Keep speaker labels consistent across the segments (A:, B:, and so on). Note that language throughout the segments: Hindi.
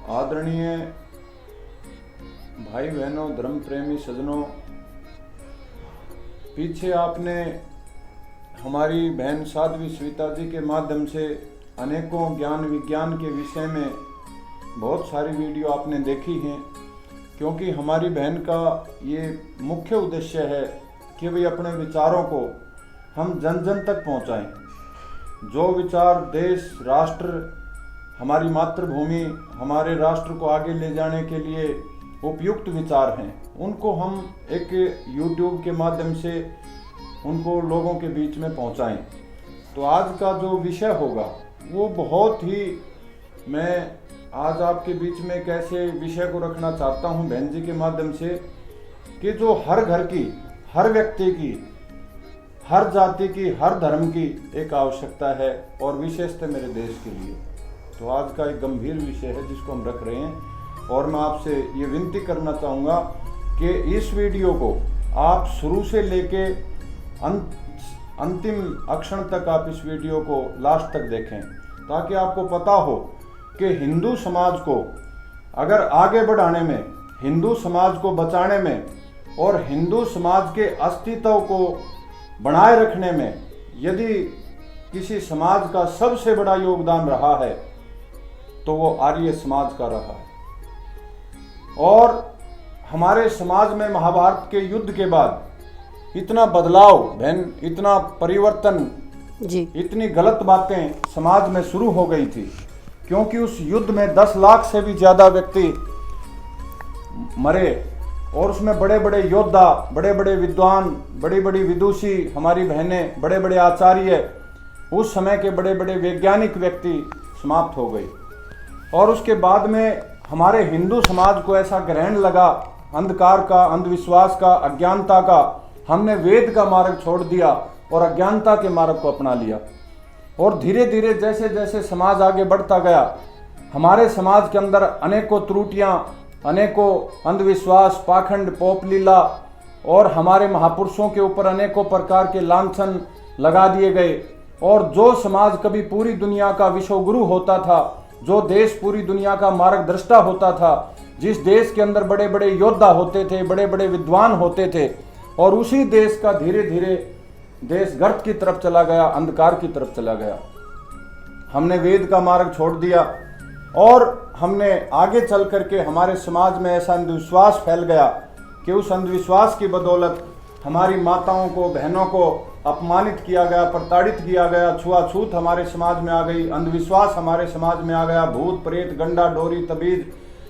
A: आदरणीय भाई बहनों, धर्म प्रेमी सज्जनों, पीछे आपने हमारी बहन साध्वी सविता जी के माध्यम से अनेकों ज्ञान विज्ञान के विषय में बहुत सारी वीडियो आपने देखी हैं, क्योंकि हमारी बहन का ये मुख्य उद्देश्य है कि भाई अपने विचारों को हम जन जन तक पहुंचाएं। जो विचार देश, राष्ट्र, हमारी मातृभूमि, हमारे राष्ट्र को आगे ले जाने के लिए उपयुक्त विचार हैं, उनको हम एक YouTube के माध्यम से उनको लोगों के बीच में पहुंचाएं। तो आज का जो विषय होगा वो बहुत ही, मैं आज आपके बीच में एक ऐसे विषय को रखना चाहता हूं बहन जी के माध्यम से कि जो हर घर की, हर व्यक्ति की, हर जाति की, हर धर्म की एक आवश्यकता है और विशेषतः मेरे देश के लिए। तो आज का एक गंभीर विषय है जिसको हम रख रहे हैं, और मैं आपसे ये विनती करना चाहूँगा कि इस वीडियो को आप शुरू से लेके अंतिम अक्षण तक आप इस वीडियो को लास्ट तक देखें, ताकि आपको पता हो कि हिंदू समाज को अगर आगे बढ़ाने में, हिंदू समाज को बचाने में और हिंदू समाज के अस्तित्व को बनाए रखने में यदि किसी समाज का सबसे बड़ा योगदान रहा है तो वो आर्य समाज का रहा है। और हमारे समाज में महाभारत के युद्ध के बाद इतना बदलाव बहन, इतना परिवर्तन जी, इतनी गलत बातें समाज में शुरू हो गई थी, क्योंकि उस युद्ध में 10 लाख से भी ज्यादा व्यक्ति मरे और उसमें बड़े बड़े योद्धा, बड़े बड़े विद्वान, बड़ी बड़ी विदुषी हमारी बहनें, बड़े बड़े आचार्य, उस समय के बड़े बड़े वैज्ञानिक व्यक्ति समाप्त हो गए। और उसके बाद में हमारे हिंदू समाज को ऐसा ग्रहण लगा अंधकार का, अंधविश्वास का, अज्ञानता का। हमने वेद का मार्ग छोड़ दिया और अज्ञानता के मार्ग को अपना लिया। और धीरे धीरे जैसे जैसे समाज आगे बढ़ता गया, हमारे समाज के अंदर अनेकों त्रुटियां, अनेकों अंधविश्वास, पाखंड, पोपलीला और हमारे महापुरुषों के ऊपर अनेकों प्रकार के लांछन लगा दिए गए। और जो समाज कभी पूरी दुनिया का विश्वगुरु होता था, जो देश पूरी दुनिया का मार्गदर्शिता होता था, जिस देश के अंदर बड़े बड़े योद्धा होते थे, बड़े बड़े विद्वान होते थे, और उसी देश का धीरे धीरे देश गर्त की तरफ चला गया, अंधकार की तरफ चला गया। हमने वेद का मार्ग छोड़ दिया और हमने आगे चल करके हमारे समाज में ऐसा अंधविश्वास फैल गया कि उस अंधविश्वास की बदौलत हमारी माताओं को, बहनों को अपमानित किया गया, प्रताड़ित किया गया, छुआछूत हमारे समाज में आ गई, अंधविश्वास हमारे समाज में आ गया, भूत प्रेत, गंडा डोरी तबीज,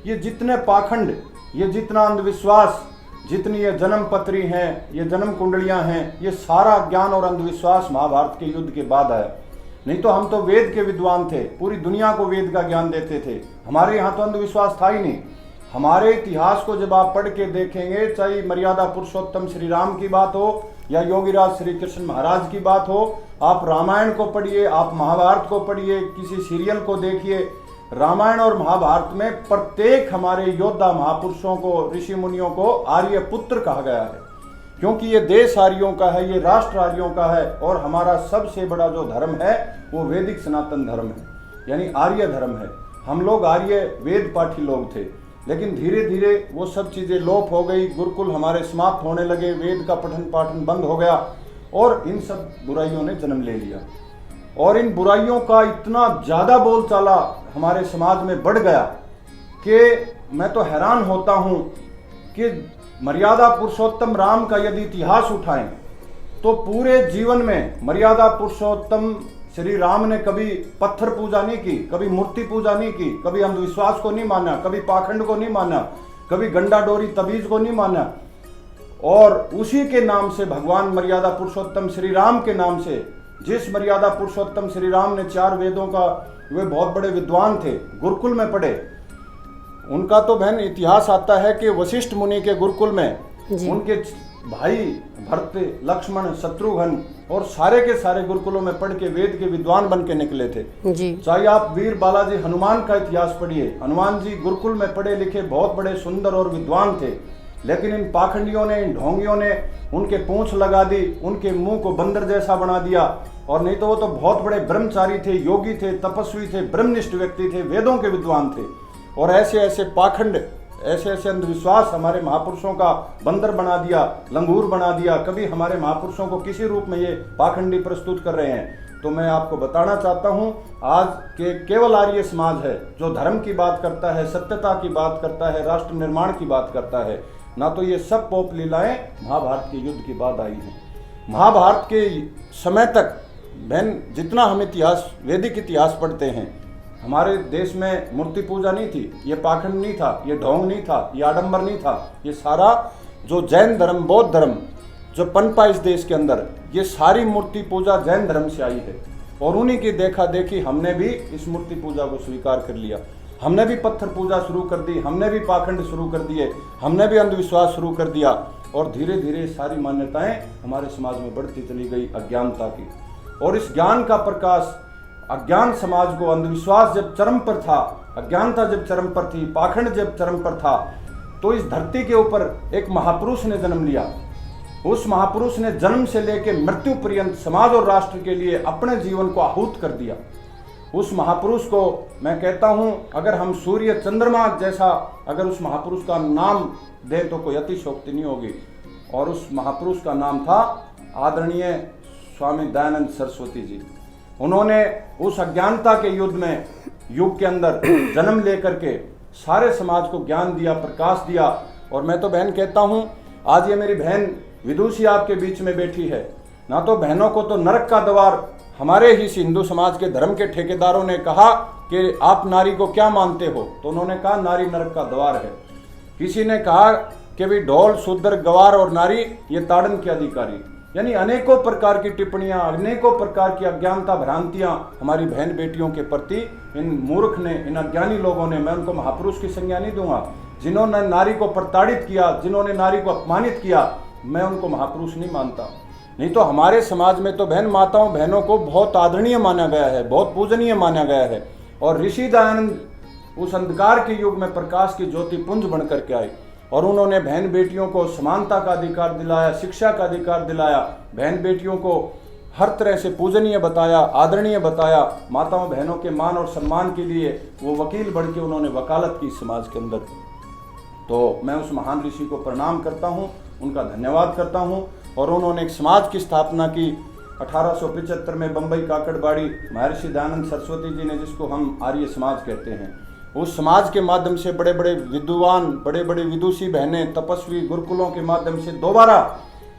A: ये जितने पाखंड, ये जितना अंधविश्वास, जितनी ये जन्म पत्री हैं, ये जन्म कुंडलियां हैं, ये सारा ज्ञान और अंधविश्वास महाभारत के युद्ध के बाद आया। नहीं तो हम तो वेद के विद्वान थे, पूरी दुनिया को वेद का ज्ञान देते थे, हमारे यहाँ तो अंधविश्वास था ही नहीं। हमारे इतिहास को जब आप पढ़ के देखेंगे, चाहे मर्यादा पुरुषोत्तम श्री राम की बात हो या योगीराज श्री कृष्ण महाराज की बात हो, आप रामायण को पढ़िए, आप महाभारत को पढ़िए, किसी सीरियल को देखिए, रामायण और महाभारत में प्रत्येक हमारे योद्धा महापुरुषों को, ऋषि मुनियों को आर्य पुत्र कहा गया है, क्योंकि ये देश आर्यों का है, ये राष्ट्र आर्यों का है। और हमारा सबसे बड़ा जो धर्म है वो वैदिक सनातन धर्म है, यानी आर्य धर्म है। हम लोग आर्य वेद पाठी लोग थे, लेकिन धीरे धीरे वो सब चीजें लोप हो गई, गुरुकुल हमारे समाप्त होने लगे, वेद का पठन पाठन बंद हो गया और इन सब बुराइयों ने जन्म ले लिया। और इन बुराइयों का इतना ज्यादा बोलचाला हमारे समाज में बढ़ गया कि मैं तो हैरान होता हूं कि मर्यादा पुरुषोत्तम राम का यदि इतिहास उठाएं तो पूरे जीवन में मर्यादा पुरुषोत्तम श्री राम ने कभी पत्थर पूजा नहीं की, कभी मूर्ति पूजा नहीं की, कभी अंधविश्वास को नहीं माना, कभी पाखंड को नहीं माना, कभी गंडा डोरी तबीज को नहीं माना। और उसी के नाम से भगवान मर्यादा पुरुषोत्तम श्री राम के नाम से, जिस मर्यादा पुरुषोत्तम श्री राम ने 4 वेदों का, वे बहुत बड़े विद्वान थे, गुरुकुल में पढ़े। उनका तो बहन इतिहास आता है कि वशिष्ठ मुनि के गुरुकुल में उनके भाई भरत, लक्ष्मण, शत्रुघ्न और सारे के सारे गुरुकुलों में पढ़ के वेद के विद्वान बन के निकले थे जी। चाहे आप वीर बालाजी हनुमान का इतिहास पढ़िए, हनुमान जी गुरुकुल में पढ़े लिखे बहुत बड़े सुंदर और विद्वान थे, लेकिन इन पाखंडियों ने, इन ढोंगियों ने उनके पूंछ लगा दी, उनके मुंह को बंदर जैसा बना दिया। और नहीं तो वो तो बहुत बड़े ब्रह्मचारी थे, योगी थे, तपस्वी थे, ब्रह्मनिष्ठ व्यक्ति थे, वेदों के विद्वान थे। और ऐसे ऐसे पाखंड, ऐसे ऐसे अंधविश्वास हमारे महापुरुषों का बंदर बना दिया, लंगूर बना दिया, कभी हमारे महापुरुषों को किसी रूप में ये पाखंडी प्रस्तुत कर रहे हैं। तो मैं आपको बताना चाहता हूँ, आज के केवल आर्य समाज है जो धर्म की बात करता है, सत्यता की बात करता है, राष्ट्र निर्माण की बात करता है। ना तो ये सब पोप लीलाएं महाभारत के युद्ध के बाद आई हैं। महाभारत के समय तक बहन, जितना हम इतिहास, वैदिक इतिहास पढ़ते हैं, हमारे देश में मूर्ति पूजा नहीं थी, ये पाखंड नहीं था, ये ढोंग नहीं था, ये आडंबर नहीं था। ये सारा जो जैन धर्म, बौद्ध धर्म जो पनपा इस देश के अंदर, ये सारी मूर्ति पूजा जैन धर्म से आई है। और उन्हीं की देखा देखी हमने भी इस मूर्ति पूजा को स्वीकार कर लिया। हमने भी पत्थर पूजा शुरू कर दी, हमने भी पाखंड शुरू कर दिए, हमने भी अंधविश्वास शुरू कर दिया। और धीरे धीरे सारी मान्यताएं हमारे समाज में बढ़ती चली गई अज्ञानता की। और इस ज्ञान का प्रकाश, अज्ञान समाज को, अंधविश्वास जब चरम पर था, अज्ञानता जब चरम पर थी, पाखंड जब चरम पर था, तो इस धरती के ऊपर एक महापुरुष ने जन्म लिया। उस महापुरुष ने जन्म से लेकर मृत्यु पर्यंत समाज और राष्ट्र के लिए अपने जीवन को आहूत कर दिया। उस महापुरुष को मैं कहता हूं, अगर हम सूर्य चंद्रमा जैसा अगर उस महापुरुष का नाम दें तो कोई अतिशयोक्ति नहीं होगी। और उस महापुरुष का नाम था आदरणीय स्वामी दयानंद सरस्वती जी। उन्होंने उस अज्ञानता के युग के अंदर जन्म लेकर के सारे समाज को ज्ञान दिया, प्रकाश दिया। और मैं तो बहन कहता हूं, आज ये मेरी बहन विदुषी आपके बीच में बैठी है ना, तो बहनों को तो नरक का द्वार हमारे ही हिंदू समाज के धर्म के ठेकेदारों ने कहा कि आप नारी को क्या मानते हो, तो उन्होंने कहा नारी नरक का द्वार है। किसी ने कहा कि भाई ढोल, शूद्र, गवार और नारी ये ताड़न के अधिकारी। यानी अनेकों प्रकार की टिप्पणियां, अनेकों प्रकार की अज्ञानता, भ्रांतियां हमारी बहन बेटियों के प्रति इन मूर्ख ने, इन अज्ञानी लोगों ने, मैं उनको महापुरुष की संज्ञा नहीं दूंगा, जिन्होंने नारी को प्रताड़ित किया, जिन्होंने नारी को अपमानित किया, मैं उनको महापुरुष नहीं मानता। नहीं तो हमारे समाज में तो बहन, माताओं बहनों को बहुत आदरणीय माना गया है, बहुत पूजनीय माना गया है। और ऋषि दयानंद उस अंधकार के युग में प्रकाश की ज्योति पुंज बन करके आए और उन्होंने बहन बेटियों को समानता का अधिकार दिलाया, शिक्षा का अधिकार दिलाया, बहन बेटियों को हर तरह से पूजनीय बताया, आदरणीय बताया। माताओं बहनों के मान और सम्मान के लिए वो वकील बढ़ के उन्होंने वकालत की समाज के अंदर। तो मैं उस महान ऋषि को प्रणाम करता हूँ, उनका धन्यवाद करता हूँ। और उन्होंने एक समाज की स्थापना की 1875 में बम्बई काकड़बाड़ी, महर्षि दयानंद सरस्वती जी ने, जिसको हम आर्य समाज कहते हैं। उस समाज के माध्यम से बड़े बड़े विद्वान, बड़े बड़े विदुषी बहनें, तपस्वी गुरुकुलों के माध्यम से दोबारा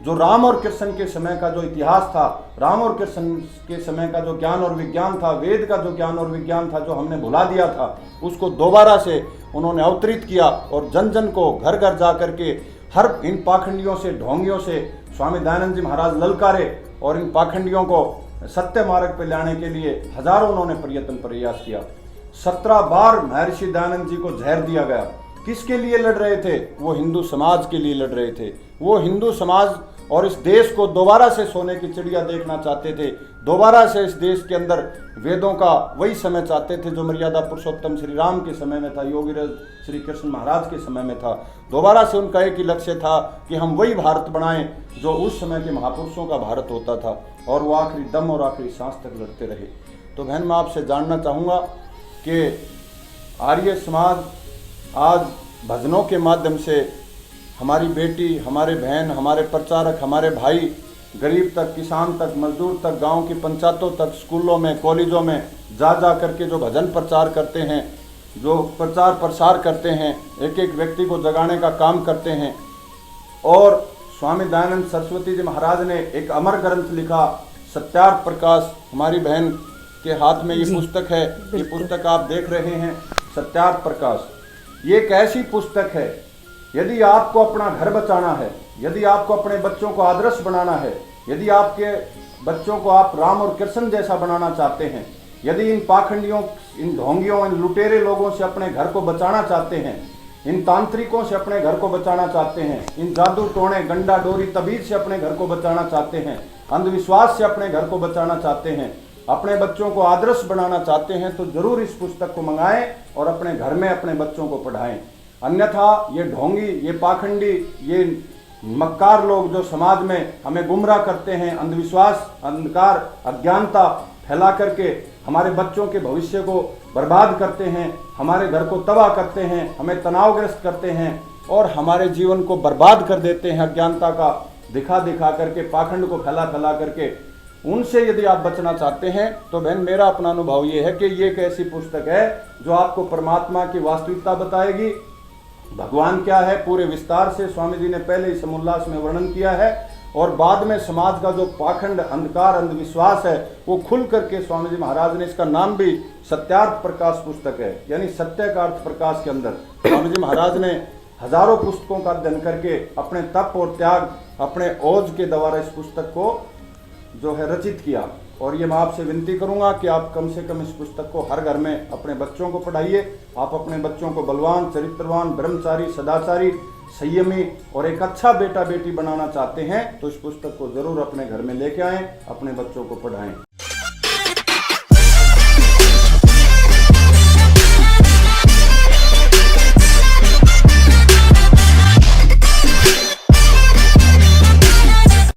A: जो राम और कृष्ण के समय का जो इतिहास था, राम और कृष्ण के समय का जो ज्ञान और विज्ञान था, वेद का जो ज्ञान और विज्ञान था, जो हमने भुला दिया था, उसको दोबारा से उन्होंने अवतरित किया। और जन जन को घर घर जा करके हर इन पाखंडियों से, ढोंगियों से स्वामी दयानंद जी महाराज ललकारे और इन पाखंडियों को सत्य मार्ग पर लाने के लिए हजारों उन्होंने प्रयास किया। 17 बार महर्षि दयानंद जी को जहर दिया गया। किसके लिए लड़ रहे थे? वो हिंदू समाज के लिए लड़ रहे थे। वो हिंदू समाज और इस देश को दोबारा से सोने की चिड़िया देखना चाहते थे। दोबारा से इस देश के अंदर वेदों का वही समय चाहते थे जो मर्यादा पुरुषोत्तम श्री राम के समय में था, योगीराज श्री कृष्ण महाराज के समय में था। दोबारा से उनका एक ही लक्ष्य था कि हम वही भारत बनाएं जो उस समय के महापुरुषों का भारत होता था। और वो आखिरी दम और आखिरी सांस तक लड़ते रहे। तो बहन, मैं आपसे जानना चाहूँगा कि आर्य समाज आज भजनों के माध्यम से हमारी बेटी, हमारे बहन, हमारे प्रचारक, हमारे भाई, गरीब तक, किसान तक, मजदूर तक, गांव की पंचायतों तक, स्कूलों में, कॉलेजों में जा करके जो भजन प्रचार करते हैं, जो प्रचार प्रसार करते हैं, एक एक व्यक्ति को जगाने का काम करते हैं। और स्वामी दयानंद सरस्वती जी महाराज ने एक अमर ग्रंथ लिखा, सत्यार्थ प्रकाश। हमारी बहन के हाथ में ये पुस्तक है, ये पुस्तक आप देख रहे हैं, सत्यार्थ प्रकाश। ये एक ऐसी पुस्तक है, यदि आपको अपना घर बचाना है, यदि आपको अपने बच्चों को आदर्श बनाना है, यदि आपके बच्चों को आप राम और कृष्ण जैसा बनाना चाहते हैं, यदि इन पाखंडियों, इन ढोंगियों, इन लुटेरे लोगों से अपने घर को बचाना चाहते हैं, इन तांत्रिकों से अपने घर को बचाना चाहते हैं, इन जादू टोने, गंडा डोरी तबीज से अपने घर को बचाना चाहते हैं, अंधविश्वास से अपने घर को बचाना चाहते हैं, अपने बच्चों को आदर्श बनाना चाहते हैं, तो जरूर इस पुस्तक को मंगाएं और अपने घर में अपने बच्चों को पढ़ाएं। अन्यथा ये ढोंगी, ये पाखंडी, ये मक्कार लोग जो समाज में हमें गुमराह करते हैं, अंधविश्वास, अंधकार, अज्ञानता फैला करके हमारे बच्चों के भविष्य को बर्बाद करते हैं, हमारे घर को तबाह करते हैं, हमें तनावग्रस्त करते हैं और हमारे जीवन को बर्बाद कर देते हैं अज्ञानता का दिखा दिखा करके, पाखंड को फैला फैला करके। उनसे यदि आप बचना चाहते हैं तो बहन मेरा अपना अनुभव ये है कि ये एक ऐसी पुस्तक है जो आपको परमात्मा की वास्तविकता बताएगी, भगवान क्या है पूरे विस्तार से स्वामी जी ने पहले ही समोल्लास में वर्णन किया है, और बाद में समाज का जो पाखंड, अंधकार, अंधविश्वास है वो खुल करके स्वामी जी महाराज ने, इसका नाम भी सत्यार्थ प्रकाश पुस्तक है, यानी सत्य का अर्थ प्रकाश के अंदर स्वामी जी महाराज ने हजारों पुस्तकों का अध्ययन करके अपने तप और त्याग, अपने ओज के द्वारा इस पुस्तक को जो है रचित किया। और ये मैं आपसे विनती करूंगा कि आप कम से कम इस पुस्तक को हर घर में अपने बच्चों को पढ़ाइए। आप अपने बच्चों को बलवान, चरित्रवान, ब्रह्मचारी, सदाचारी, संयमी और एक अच्छा बेटा बेटी बनाना चाहते हैं तो इस पुस्तक को जरूर अपने घर में लेके आएं, अपने बच्चों को पढ़ाएं।